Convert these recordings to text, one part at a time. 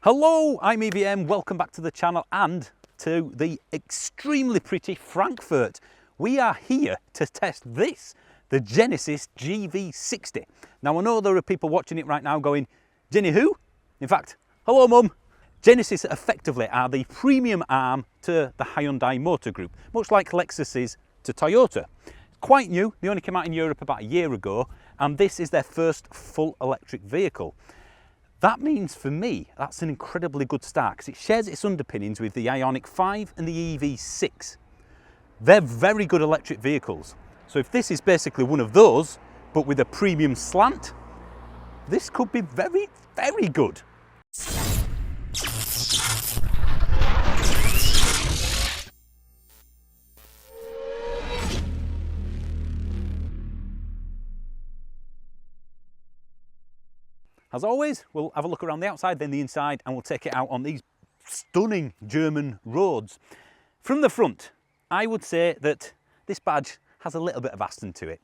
Hello, I'm EVM, welcome back to the channel and to the extremely pretty Frankfurt. We are here to test this, the Genesis GV60. Now I know there are people watching it right now going, Jenny who? In fact, hello mum. Genesis effectively are the premium arm to the Hyundai Motor Group, much like Lexus is to Toyota. Quite new, they only came out in Europe about a year ago, and this is their first full electric vehicle. That means for me, that's an incredibly good start because it shares its underpinnings with the Ioniq 5 and the EV6. They're very good electric vehicles. So if this is basically one of those, but with a premium slant, this could be very, very good. As always, we'll have a look around the outside, then the inside, and we'll take it out on these stunning German roads. From the front, I would say that this badge has a little bit of Aston to it.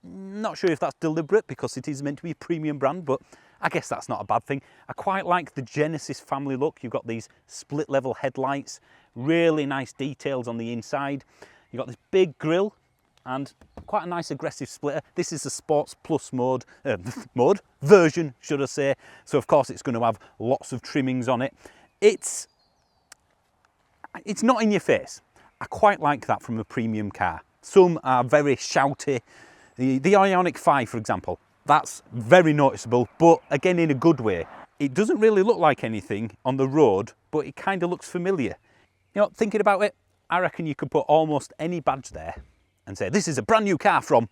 Not sure if that's deliberate because it is meant to be a premium brand, but I guess that's not a bad thing. I quite like the Genesis family look. You've got these split level headlights, really nice details on the inside. You've got this big grille and quite a nice aggressive splitter. This is the Sports Plus version, should I say. So of course it's going to have lots of trimmings on it. It's not in your face. I quite like that from a premium car. Some are very shouty. The Ioniq 5, for example, that's very noticeable, but again in a good way. It doesn't really look like anything on the road, but it kind of looks familiar. You know, thinking about it, I reckon you could put almost any badge there and say, this is a brand new car from,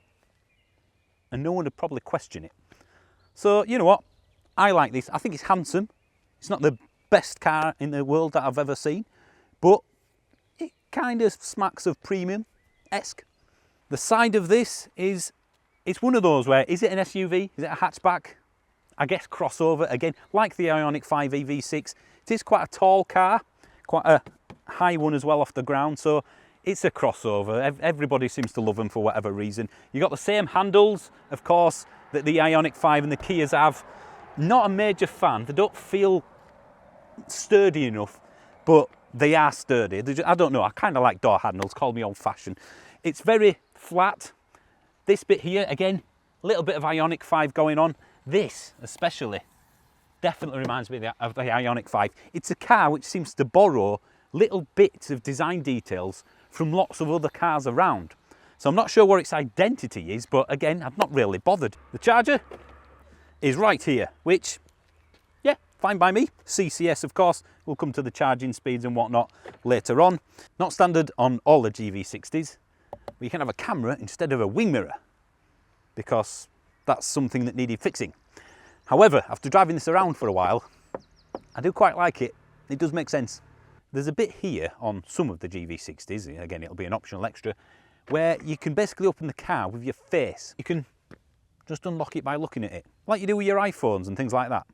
and no one would probably question it. So, you know what? I like this. I think it's handsome. It's not the best car in the world that I've ever seen, but it kind of smacks of premium-esque. The side of this is, it's one of those where, is it an SUV? Is it a hatchback? I guess crossover, again, like the Ioniq 5 EV6. It is quite a tall car, quite a high one as well off the ground, so it's a crossover. Everybody seems to love them for whatever reason. You've got the same handles, of course, that the Ioniq 5 and the Kias have. Not a major fan. They don't feel sturdy enough, but they are sturdy. I don't know, I kind of like door handles, call me old-fashioned. It's very flat. This bit here, again, a little bit of Ioniq 5 going on. This, especially, definitely reminds me of the Ioniq 5. It's a car which seems to borrow little bits of design details from lots of other cars around. So I'm not sure what its identity is, but again, I've not really bothered. The charger is right here, which, yeah, fine by me. CCS, of course. We'll come to the charging speeds and whatnot later on. Not standard on all the GV60s, but you can have a camera instead of a wing mirror, because that's something that needed fixing. However, after driving this around for a while, I do quite like it. It does make sense. There's a bit here on some of the GV60s, again it'll be an optional extra, where you can basically open the car with your face. You can just unlock it by looking at it, like you do with your iPhones and things like that.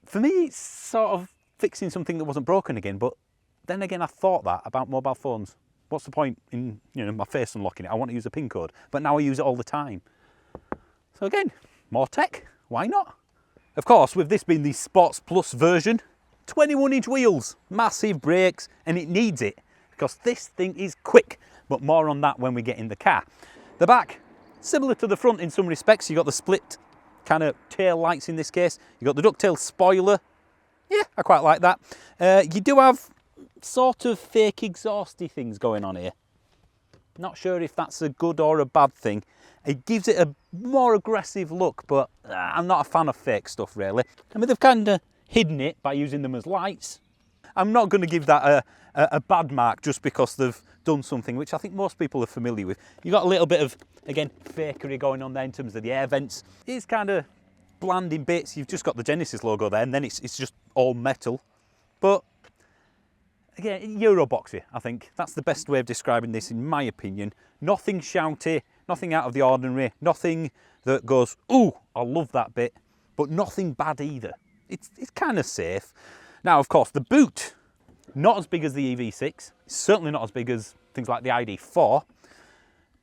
For me, it's sort of fixing something that wasn't broken again, but then again I thought that about mobile phones. What's the point in, you know, my face unlocking it? I want to use a PIN code, but now I use it all the time. So again, more tech, why not? Of course, with this being the Sports Plus version, 21-inch wheels, massive brakes, and it needs it because this thing is quick, but more on that when we get in the car. The back, similar to the front in some respects. You've got the split kind of tail lights in this case. You've got the ducktail spoiler. Yeah, I quite like that. You do have sort of fake exhausty things going on here. Not sure if that's a good or a bad thing. It gives it a more aggressive look, but I'm not a fan of fake stuff really. I mean, they've kind of hidden it by using them as lights. I'm not going to give that a bad mark just because they've done something which I think most people are familiar with. You've got a little bit of, again, fakery going on there in terms of the air vents. It's kind of bland in bits. You've just got the Genesis logo there and then it's just all metal. But again, Euroboxy, I think. That's the best way of describing this in my opinion. Nothing shouty, nothing out of the ordinary, nothing that goes, ooh, I love that bit, but nothing bad either. It's kind of safe. Now, of course, the boot, not as big as the EV6, certainly not as big as things like the ID4,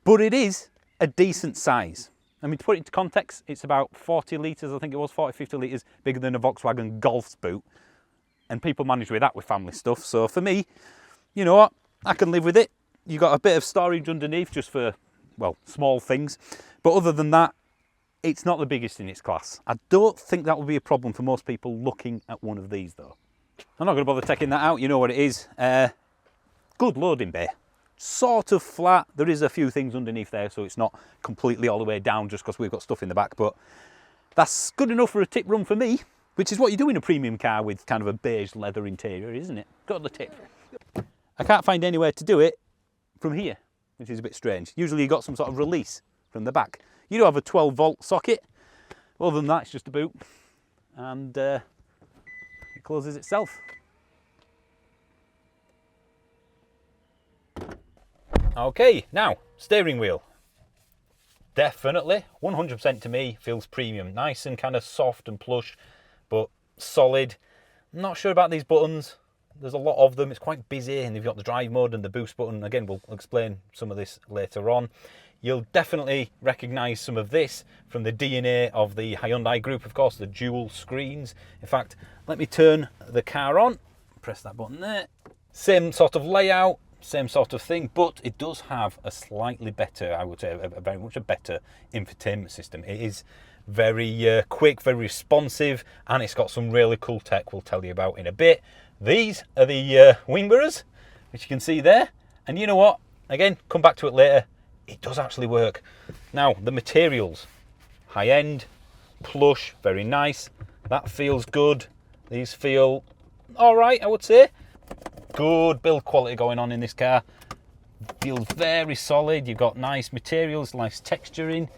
but it is a decent size. I mean, to put it into context, it's about 40 litres, I think it was 40, 50 litres bigger than a Volkswagen Golf's boot. And people manage with that with family stuff. So for me, you know what, I can live with it. You got a bit of storage underneath just for, well, small things. But other than that, it's not the biggest in its class. I don't think that will be a problem for most people looking at one of these though. I'm not going to bother taking that out, you know what it is. Good loading bay. Sort of flat. There is a few things underneath there, so it's not completely all the way down just because we've got stuff in the back, but that's good enough for a tip run for me, which is what you do in a premium car with kind of a beige leather interior, isn't it? Got the tip. I can't find anywhere to do it from here, which is a bit strange. Usually you've got some sort of release from the back. You do have a 12-volt socket. Other than that, it's just a boot, and it closes itself. Okay, now, steering wheel. Definitely, 100% to me, feels premium. Nice and kind of soft and plush, but solid. Not sure about these buttons. There's a lot of them. It's quite busy, and they've got the drive mode and the boost button. Again, we'll explain some of this later on. You'll definitely recognise some of this from the DNA of the Hyundai group, of course, the dual screens. In fact, let me turn the car on. Press that button there. Same sort of layout. Same sort of thing, but it does have a slightly better, I would say, a very much a better infotainment system. It is very quick, very responsive, and it's got some really cool tech we'll tell you about in a bit. These are the wing mirrors, which you can see there. And you know what? Again, come back to it later. It does actually work. Now, the materials. High-end, plush, very nice. That feels good. These feel all right, I would say. Good build quality going on in this car. Feels very solid. You've got nice materials, nice texturing.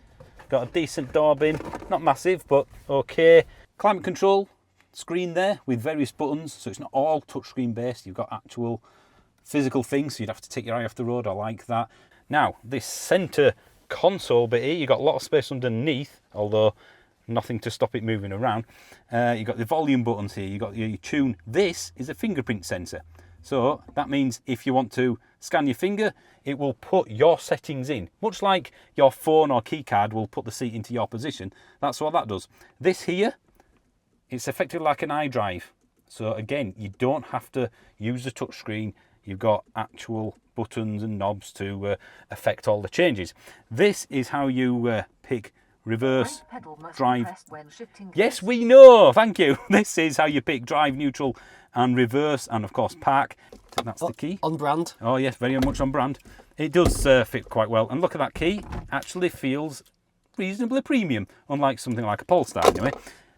Got a decent door bin, not massive, but okay. Climate control screen there with various buttons, so it's not all touchscreen based. You've got actual physical things, so you'd have to take your eye off the road. I like that. Now, this centre console bit here, you've got a lot of space underneath, although nothing to stop it moving around. You've got the volume buttons here, you've got your tune. This is a fingerprint sensor. So that means if you want to scan your finger, it will put your settings in. Much like your phone or key card will put the seat into your position. That's what that does. This here, it's effectively like an iDrive. So again, you don't have to use the touchscreen. You've got actual buttons and knobs to affect all the changes. This is how you pick reverse, drive. Yes, we know, thank you. This is how you pick drive, neutral and reverse, and of course park. That's the key. On brand. Oh yes, very much on brand. It does fit quite well, and look at that key. Actually feels reasonably premium, unlike something like a Polestar anyway.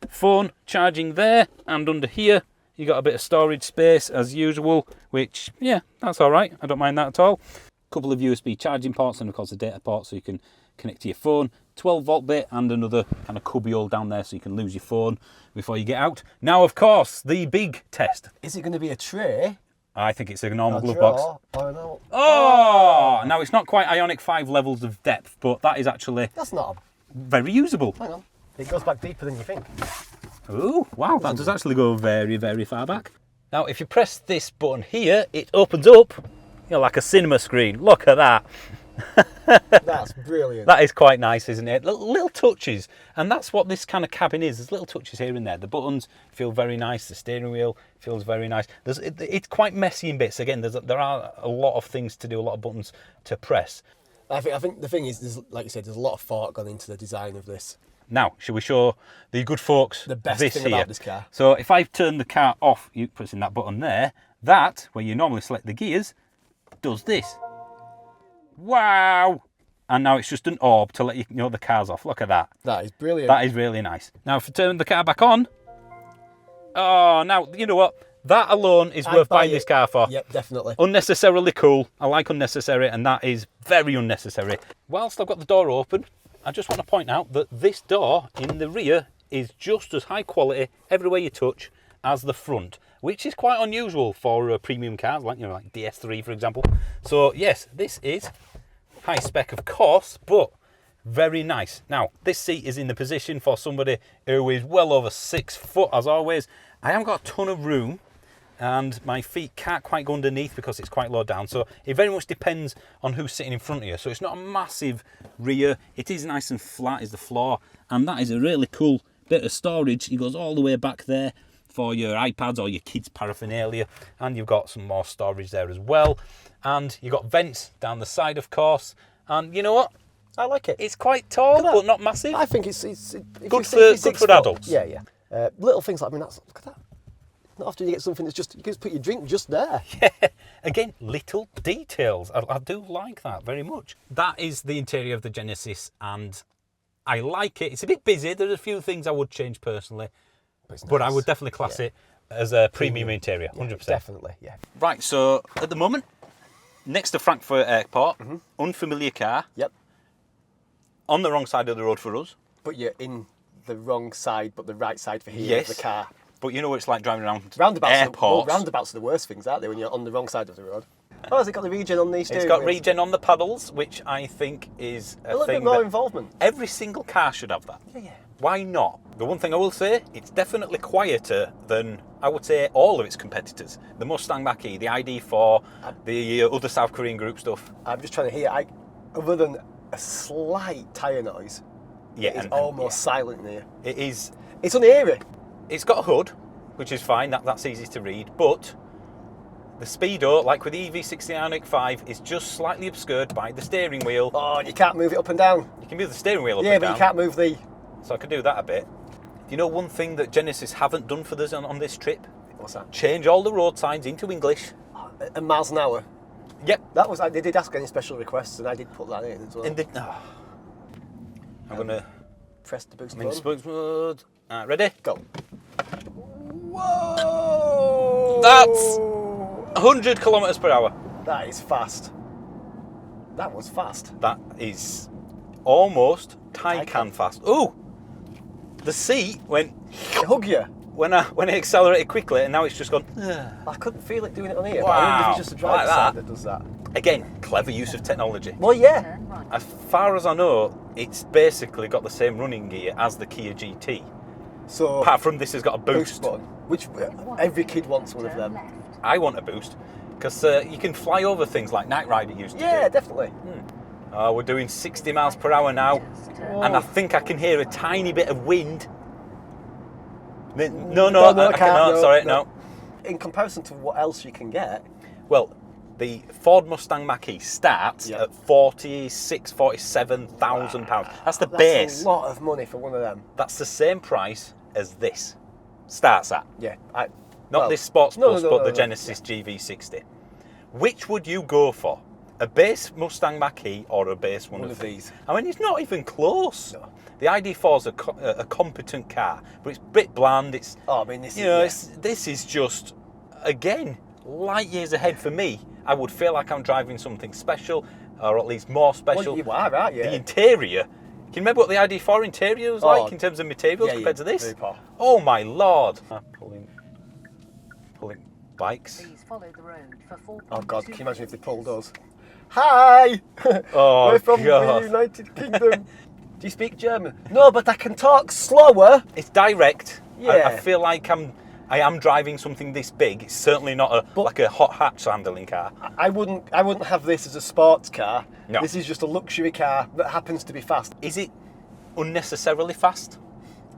Phone charging there, and under here you got a bit of storage space as usual, which, yeah, that's all right. I don't mind that at all. A couple of USB charging ports, and of course a data port so you can connect to your phone. 12-volt bit and another kind of cubby hole down there so you can lose your phone before you get out. Now, of course, the big test. Is it going to be a tray? I think it's a normal glove box. Oh, now it's not quite Ioniq 5 levels of depth, but that is actually... That's not very usable. Hang on. It goes back deeper than you think. Oh, wow, that does actually go very, very far back. Now, if you press this button here, it opens up, you know, like a cinema screen. Look at that. That's brilliant. That is quite nice, isn't it? Little touches, and that's what this kind of cabin is. There's little touches here and there. The buttons feel very nice. The steering wheel feels very nice. It's quite messy in bits. Again, there are a lot of things to do, a lot of buttons to press. I think the thing is, like you said, there's a lot of thought gone into the design of this. Now, shall we show the good folks the best this thing here? About this car? So if I turn the car off, you pressing that button there, that, where you normally select the gears, does this. Wow! And now it's just an orb to let you know the car's off. Look at that. That is brilliant. That is really nice. Now, if I turn the car back on, oh, now, you know what? That alone is worth buying this car for. Yep, definitely. Unnecessarily cool. I like unnecessary, and that is very unnecessary. Whilst I've got the door open, I just want to point out that this door in the rear is just as high quality everywhere you touch as the front, which is quite unusual for premium cars, like, you know, like DS3, for example. So, yes, this is high spec, of course, but very nice. Now, this seat is in the position for somebody who is well over 6 foot, as always. I haven't got a ton of room and my feet can't quite go underneath because it's quite low down. So it very much depends on who's sitting in front of you. So it's not a massive rear. It is nice and flat is the floor, and that is a really cool bit of storage. It goes all the way back there for your iPads or your kids' paraphernalia, and you've got some more storage there as well. And you've got vents down the side, of course. And you know what? I like it. It's quite tall, but not massive. I think it's Good for adults. Yeah, yeah. Little things like, I mean, look at that. Not often you get something that's just, you can just put your drink just there. Yeah, again, little details. I do like that very much. That is the interior of the Genesis, and I like it. It's a bit busy. There's a few things I would change personally, but I would definitely class it as a premium interior, 100%. Definitely, yeah. Right, so at the moment, next to Frankfurt Airport, unfamiliar car. Yep. On the wrong side of the road for us. But you're in the wrong side, but the right side for here of the car. But you know what it's like driving around Roundabouts airports. Roundabouts are the worst things, aren't they, when you're on the wrong side of the road? Oh, has it got the regen on these steering It's got wheels? regen on the paddles, which I think is a little bit more involvement. Every single car should have that. Yeah. Why not? The one thing I will say, it's definitely quieter than, I would say, all of its competitors. The Mustang Mach-E, the ID4, the other South Korean group stuff. I'm just trying to hear, other than a slight tyre noise, it's almost silent in here. It is. It's unheary. It's got a hood, which is fine, that's easy to read, but the speedo, like with the EV60 Ioniq 5, is just slightly obscured by the steering wheel. Oh, and you can't move it up and down. You can move the steering wheel up Yeah, and but down. you can't move the... So I could do that a bit. You know one thing that Genesis haven't done for us on this trip? What's that? Change all the road signs into English. And miles an hour. Yep. That was, they did ask any special requests, and I did put that in as well. I'm going to... Press the boost I'm in button. spokes mode. Alright, ready? Go. Whoa! That's 100 kilometres per hour. That is fast. That was fast. That is almost Taycan Taycan. fast. Ooh! The seat went... It hug you. When I accelerated quickly, and now it's just gone... I couldn't feel it doing it on here. Wow. But I wonder if it's just the driver's Like side that. that does that. Again, clever use of technology. Well, yeah. As far as I know, it's basically got the same running gear as the Kia GT. So, Apart from this has got a boost. button, which every kid wants one of them. I want a boost, because you can fly over things like Knight Rider used to Yeah, do. definitely. We're doing 60 miles per hour now, and I think I can hear a tiny bit of wind. No, I can't. Sorry, no. In comparison to what else you can get, Well, the Ford Mustang Mach-E starts at £46,000, £47,000. That's the base. That's a lot of money for one of them. That's the same price as this starts at. Yeah. Not this Sports Plus, but the no. Genesis GV60. Which would you go for? A base Mustang Mach-E or a base one of these? I mean, it's not even close. No. The ID4 is a competent car, but it's a bit bland. It's Oh, I mean, this this is just, again, light years ahead for me. I would feel like I'm driving something special, or at least more special. Well, you are, aren't you? The interior. Can you remember what the ID4 interior was like in terms of materials compared to this? very poor. Oh my lord! Pulling bikes. Please follow the road for 4.2 Oh God, can you imagine if they pulled us? Hi! Oh, We're from God. the United Kingdom. Do you speak German? No, but I can talk slower. It's direct. Yeah. I feel like I am driving something this big. It's certainly not like a hot hatch handling car. I wouldn't have this as a sports car. No. This is just a luxury car that happens to be fast. Is it unnecessarily fast?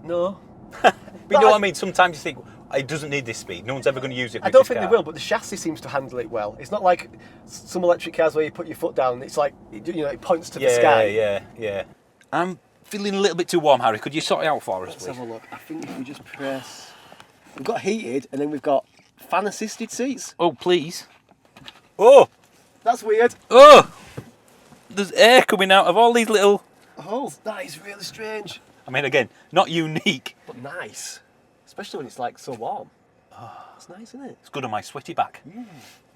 No. But you know what I mean? Sometimes you think, it doesn't need this speed. No one's ever going to use it with I don't this think car. they will, but the chassis seems to handle it well. It's not like some electric cars where you put your foot down and it's like, it points to the sky. Yeah. I'm feeling a little bit too warm, Harry. Could you sort it out for us, Let's please? have a look. I think if we just press... We've got heated and then we've got fan-assisted seats. Oh, please. Oh! That's weird. Oh! There's air coming out of all these little... holes. That is really strange. I mean, again, not unique. But nice. Especially when it's like so warm. It's nice, isn't it? It's good on my sweaty back.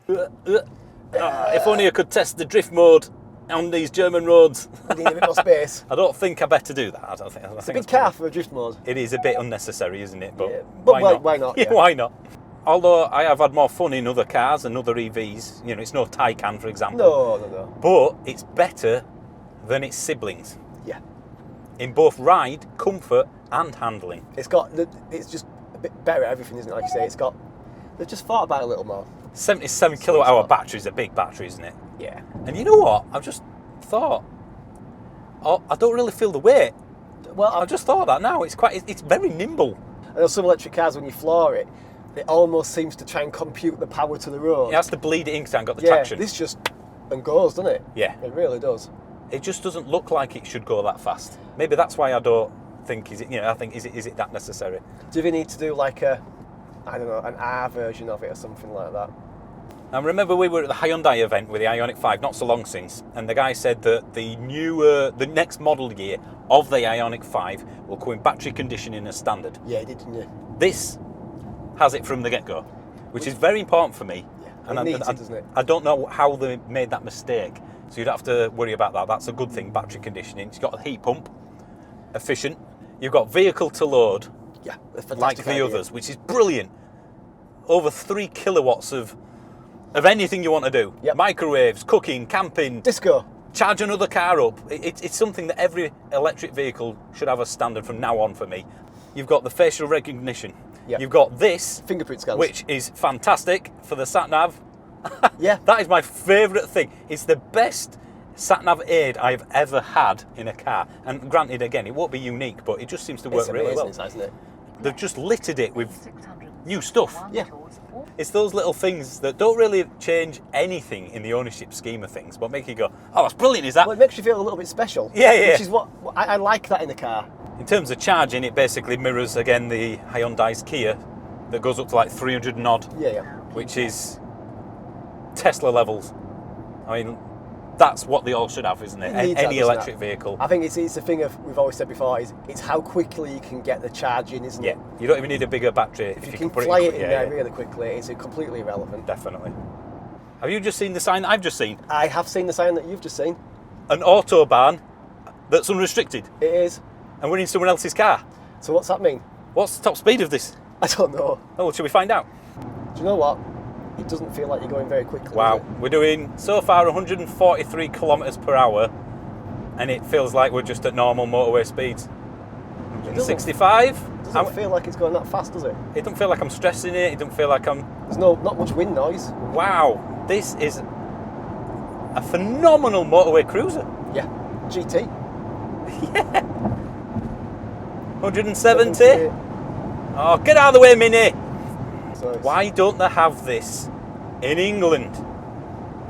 If only I could test the drift mode on these German roads. We need a bit more space. I don't think I better do that. I think It's a big car for a drift mode. It is a bit unnecessary, isn't it? But, Yeah, but why not? Yeah, Yeah. why not? Although I have had more fun in other cars and other EVs. It's no Taycan, for example. No. But it's better than its siblings Yeah. in both ride, comfort, and handling. It's just a bit better at everything, isn't it? Like you say, it's got They've just thought about it a little more. 77 kilowatt hour battery is a big battery, isn't it? Yeah. And you know what? I've just thought, oh, I don't really feel the weight. Well, I've just thought that now. It's very nimble. I know some electric cars, when you floor it, it almost seems to try and compute the power to the road. It has to bleed it in because I haven't got the Yeah, traction. this just and goes, doesn't it? Yeah. It really does. It just doesn't look like it should go that fast. Maybe that's why I don't think, I think, is it that necessary? Do we need to do like an R version of it or something like that? I remember we were at the Hyundai event with the Ioniq 5 not so long since, and the guy said that the next model year of the Ioniq 5 will come in battery conditioning as standard. Yeah, it did, didn't you? This has it from the get-go, which is very important for me. Yeah, it needs it, doesn't it? I don't know how they made that mistake, so you don't have to worry about that. That's a good thing, battery conditioning. It's got a heat pump, efficient. You've got vehicle to load, Yeah, a fantastic like the idea. others, which is brilliant. Over 3 kilowatts of anything you want to do. Yep. Microwaves, cooking, camping, Disco. charge another car up. It's something that every electric vehicle should have as standard from now on for me. You've got the facial recognition. Yep. You've got this, Fingerprint scans. which is fantastic for the sat-nav. Yeah. That is my favourite thing. It's the best sat-nav aid I've ever had in a car. And granted, again, it won't be unique, but it just seems to work It's really amazing, well. isn't it? They've just littered it with new stuff. Yeah. It's those little things that don't really change anything in the ownership scheme of things, but make you go, oh, that's brilliant, is that? Well, it makes you feel a little bit special. Yeah, yeah. Which is what I like that in the car. In terms of charging, it basically mirrors, again, the Hyundai's Kia that goes up to like 300 and odd, Yeah, yeah. which is Tesla levels. I mean, that's what they all should have, isn't it? It needs that, Any doesn't electric it? vehicle. I think it's a thing of, we've always said before, it's how quickly you can get the charge in, isn't Yeah, it? you don't even need a bigger battery If you you can put fly it it in yeah, there yeah, really quickly, it's completely irrelevant. definitely. Have you just seen the sign that I've just seen? I have seen the sign that you've just seen. An Autobahn that's unrestricted, It is. and we're in someone else's car. So what's that mean? What's the top speed of this? I don't know. Oh, well, shall we find out? Do you know what? It doesn't feel like you're going very quickly. Wow, does it? we're doing so far 143 kilometres per hour, and it feels like we're just at normal motorway speeds. 165. It doesn't feel like it's going that fast, does it? It doesn't feel like I'm stressing it. It doesn't feel like I'm. There's not much wind noise. Wow, this is a phenomenal motorway cruiser. Yeah. GT. 170. Oh, get out of the way, Mini. So it's- Why don't they have this in England?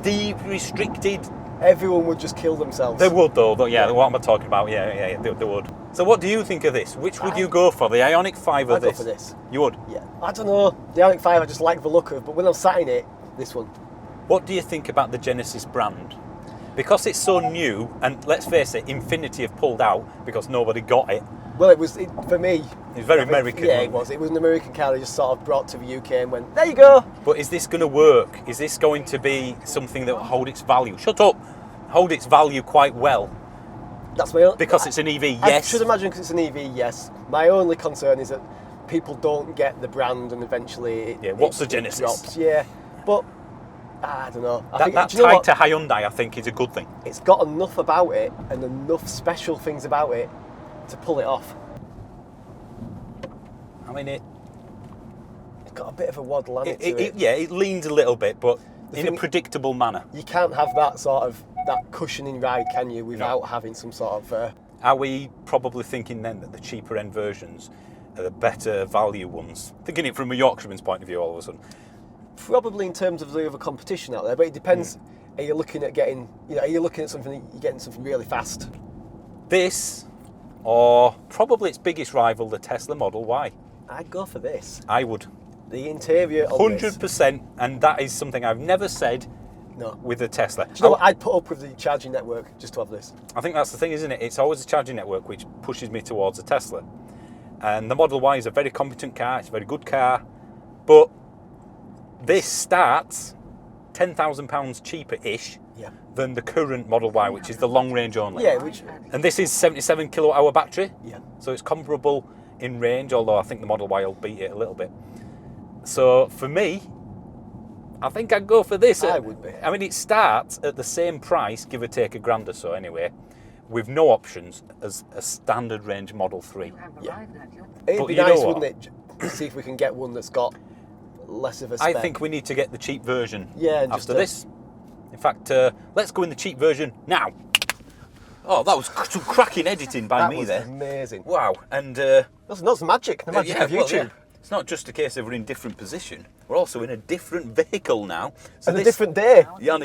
De-restricted. Everyone would just kill themselves. They would though, yeah, what am I talking about? Yeah, they would. So what do you think of this? Which would you go for, the Ioniq 5 or I'd this? go for this. You would? Yeah. I don't know. The Ioniq 5 I just like the look of, but when I'm sat in it, this one. What do you think about the Genesis brand? Because it's so new, and let's face it, Infiniti have pulled out because nobody got it. Well, for me. It's very I think- American, Yeah, wasn't it was. It was an American car they just sort of brought to the UK and went, there you go. But is this going to work? Is this going to be something that will hold its value? Shut up! Hold its value quite well. That's my own. Because it's an EV, I yes. should imagine because it's an EV, yes. My only concern is that people don't get the brand and eventually what's the Genesis? drops. Yeah, but I don't know. I That think, do you know tied what? to Hyundai, I think, is a good thing. It's got enough about it and enough special things about it to pull it off. I mean, It's got a bit of a waddle on it to it. it leans a little bit, but The in a thing- predictable manner. You can't have that sort of that cushioning ride, can you, without having some sort of. Are we probably thinking then that the cheaper end versions are the better value ones? Thinking it from a Yorkshireman's point of view all of a sudden. Probably in terms of the other competition out there, but it depends. Are you looking at getting? Are you looking at something? You're getting something really fast. This, or probably its biggest rival, the Tesla Model Y. I'd go for this. I would. The interior. on this- 100%, and that is something I've never said No. with the Tesla. Do you know what? I'd put up with the charging network just to have this. I think that's the thing, isn't it? It's always the charging network which pushes me towards a Tesla. And the Model Y is a very competent car, it's a very good car, but this starts £10,000 cheaper-ish Yeah. than the current Model Y, which is the long range only. Yeah. Which. And this is 77 kilowatt hour battery, Yeah. so it's comparable in range, although I think the Model Y will beat it a little bit. So for me, I think I'd go for this. I would be. I mean, it starts at the same price, give or take £1,000 or so anyway, with no options as a standard range Model 3. Yeah. It'd But be you know nice, what? wouldn't it? To see if we can get one that's got less of a I spec. think we need to get the cheap version Yeah, and after just this. In fact, let's go in the cheap version now. Oh, that was some cracking editing by that me was there. amazing. Wow, and That's magic. The magic of YouTube. yeah. It's not just a case of we're in different position. We're also in a different vehicle now. So And a different day. Yeah,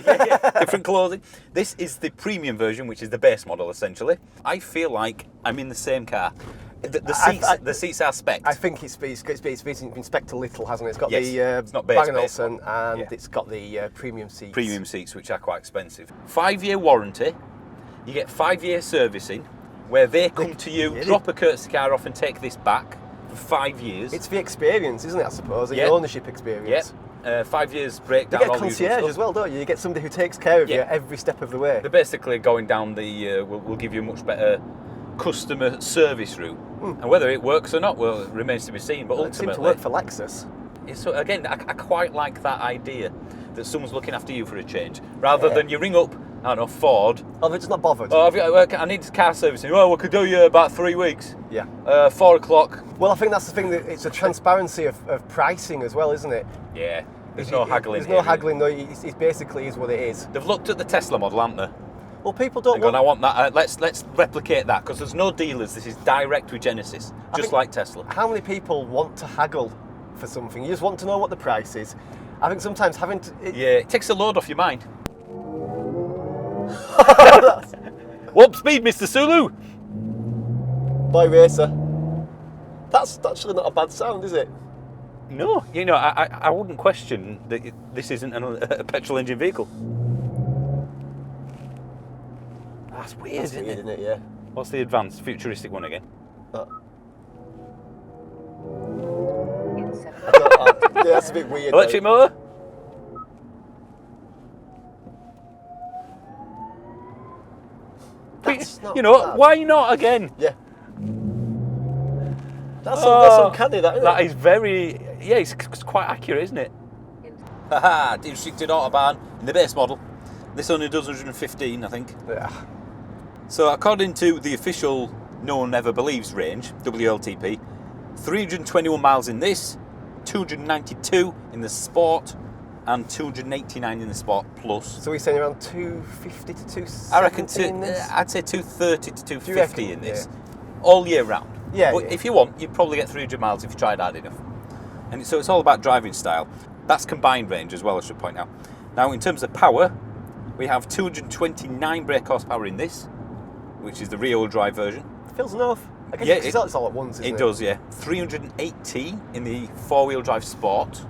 different clothing. This is the premium version, which is the base model essentially. I feel like I'm in the same car. The seats are spec'd. I think it's been spec'd a little, hasn't it? It's got Yes, the it's not base Bang & base. Olufsen and Yeah. it's got the premium seats. Premium seats, which are quite expensive. 5-year warranty. You get 5-year servicing, where they come to you, drop a courtesy car off, and take this back for 5 years. It's the experience, isn't it? I suppose the Yeah. ownership experience. Yep. 5 years You breakdown. get a all the usual concierge stuff. as well, don't you? You get somebody who takes care of you Yeah. every step of the way. They're basically going down the. We'll give you a much better customer service route, and whether it works or not, well, it remains to be seen. But It seemed ultimately, to work for Lexus. So again, I quite like that idea that someone's looking after you for a change, rather than you ring up, I don't know, Ford. Oh, they're just not bothered. Oh, I need car servicing. Oh, we could do you about 3 weeks. Yeah. 4 o'clock. Well, I think that's the thing, that it's a transparency of pricing as well, isn't it? Yeah. There's no haggling. There's no haggling, though. It basically is what it is. They've looked at the Tesla model, haven't they? Well, people don't I want that. Let's replicate that, because there's no dealers. This is direct with Genesis, just like Tesla. How many people want to haggle for something? You just want to know what the price is. I think sometimes having to... Yeah, it takes a load off your mind. Warp speed, Mr. Sulu. Boy racer. That's actually not a bad sound, is it? No, I wouldn't question that this isn't a petrol engine vehicle. That's weird, That's weird, isn't it? Yeah. What's the advanced futuristic one again? Yeah, that's a bit weird. Electric motor? That's not bad. Why not again? Yeah. That's uncanny, that, isn't That it? is very, it's quite accurate, isn't it? Haha, restricted Autobahn in the base model. This only does 115, I think. Yeah. So according to the official No One Ever Believes range, WLTP, 321 miles in this, 292 in the Sport, and 289 in the Sport Plus. So we're saying around 250 to 270 I reckon in this? I'd say 230 to 250 reckon? in this, Yeah. all year round. Yeah, But yeah. if you want, you'd probably get 300 miles if you tried hard enough. And so it's all about driving style. That's combined range as well, I should point out. Now, in terms of power, we have 229 brake horsepower in this, which is the rear-wheel drive version. Feels enough. I guess Yeah, it's all at once, isn't it? It does, yeah. 380 in the four-wheel drive Sport,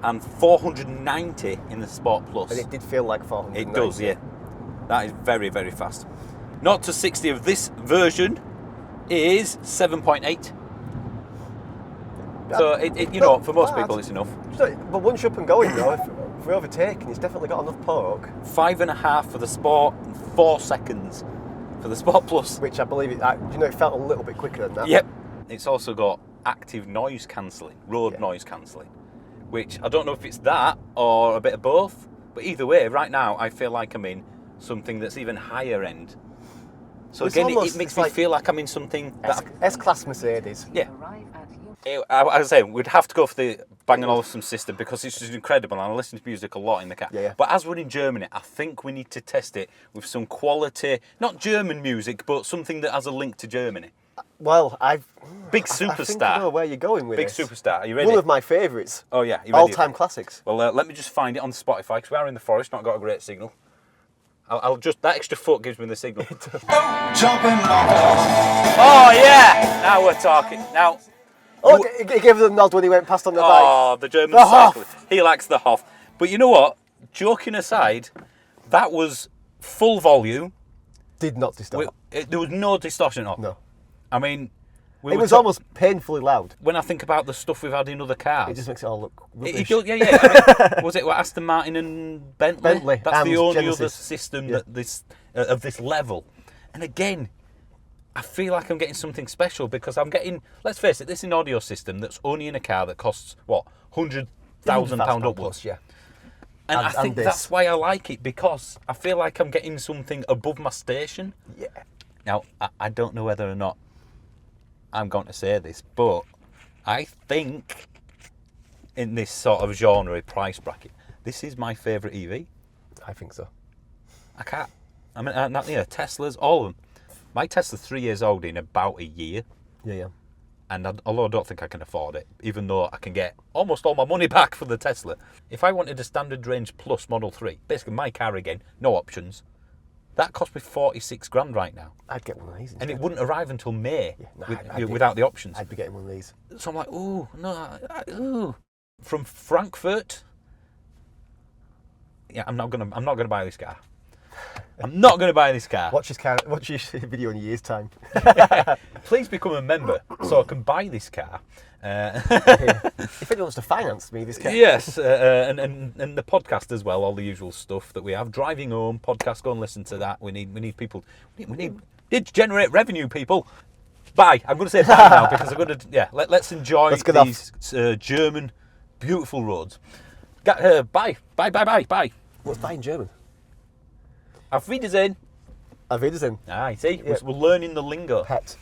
and 490 in the Sport Plus. And it did feel like 400. It does, yeah. That is very, very fast. 0 to 60 of this version is 7.8. So, for most people, it's enough. But once you're up and going, though, if we're overtaking, it's definitely got enough poke. 5.5 for the Sport, and 4 seconds for the Sport Plus. Which I believe, it felt a little bit quicker than that. Yep. It's also got active noise cancelling, road noise cancelling, which I don't know if it's that or a bit of both, but either way, right now, I feel like I'm in something that's even higher end. So It's again, almost- it makes it's me like feel like I'm in something that... S-Class Mercedes. Yeah. As I say, we'd have to go for the Bang & Olufsen system because it's just incredible, and I listen to music a lot in the car. Yeah. But as we're in Germany, I think we need to test it with some quality, not German music, but something that has a link to Germany. Well, Big I think I superstar. know where you're going with Big this. superstar. Are you ready? One of my favourites. Oh, yeah. You ready? All-time classics. Well, let me just find it on Spotify because we are in the forest, not got a great signal. I'll just, that extra foot gives me the signal. Oh, yeah! Now we're talking. Now... Oh, he gave the nod when he went past on the bike. Oh, the German The cyclist. He likes the Hoff. But you know what? Joking aside, that was full volume. Did not distort. There was no distortion at all. No. I mean... It was almost painfully loud. When I think about the stuff we've had in other cars... It just makes it all look It rubbish. does, yeah. I mean, was it Aston Martin and Bentley? Bentley That's the and only Genesis. other system that of this level. And again, I feel like I'm getting something special because I'm getting, let's face it, this is an audio system that's only in a car that costs, what, £100,000 upwards. Plus, yeah. And I think this. that's why I like it, because I feel like I'm getting something above my station. Yeah. Now, I don't know whether or not I'm going to say this, but I think in this sort of genre price bracket, this is my favourite EV. I think so. I can't. I mean, Teslas, all of them. My Tesla's 3 years old in about a year. Yeah. And although I don't think I can afford it, even though I can get almost all my money back for the Tesla, if I wanted a standard range plus Model 3, basically my car again, no options, that cost me 46 grand right now. I'd get one of these. And it wouldn't arrive until May Yeah, without the options. I'd be getting one of these. So I'm like, ooh, no, ooh. From Frankfurt, yeah, I'm not gonna buy this car. I'm not going to buy this car. Watch your video in a year's time. Please become a member so I can buy this car. If anyone wants to finance me this car. Yes, and the podcast as well, all the usual stuff that we have. Driving home, podcast, go and listen to that. We need people. We need to generate revenue, people. Bye. I'm going to say bye now because I'm going to, let's enjoy these German beautiful roads. Bye. What's bye in German? Auf Wiedersehen. Auf Wiedersehen. See, we're learning the lingo. Pet.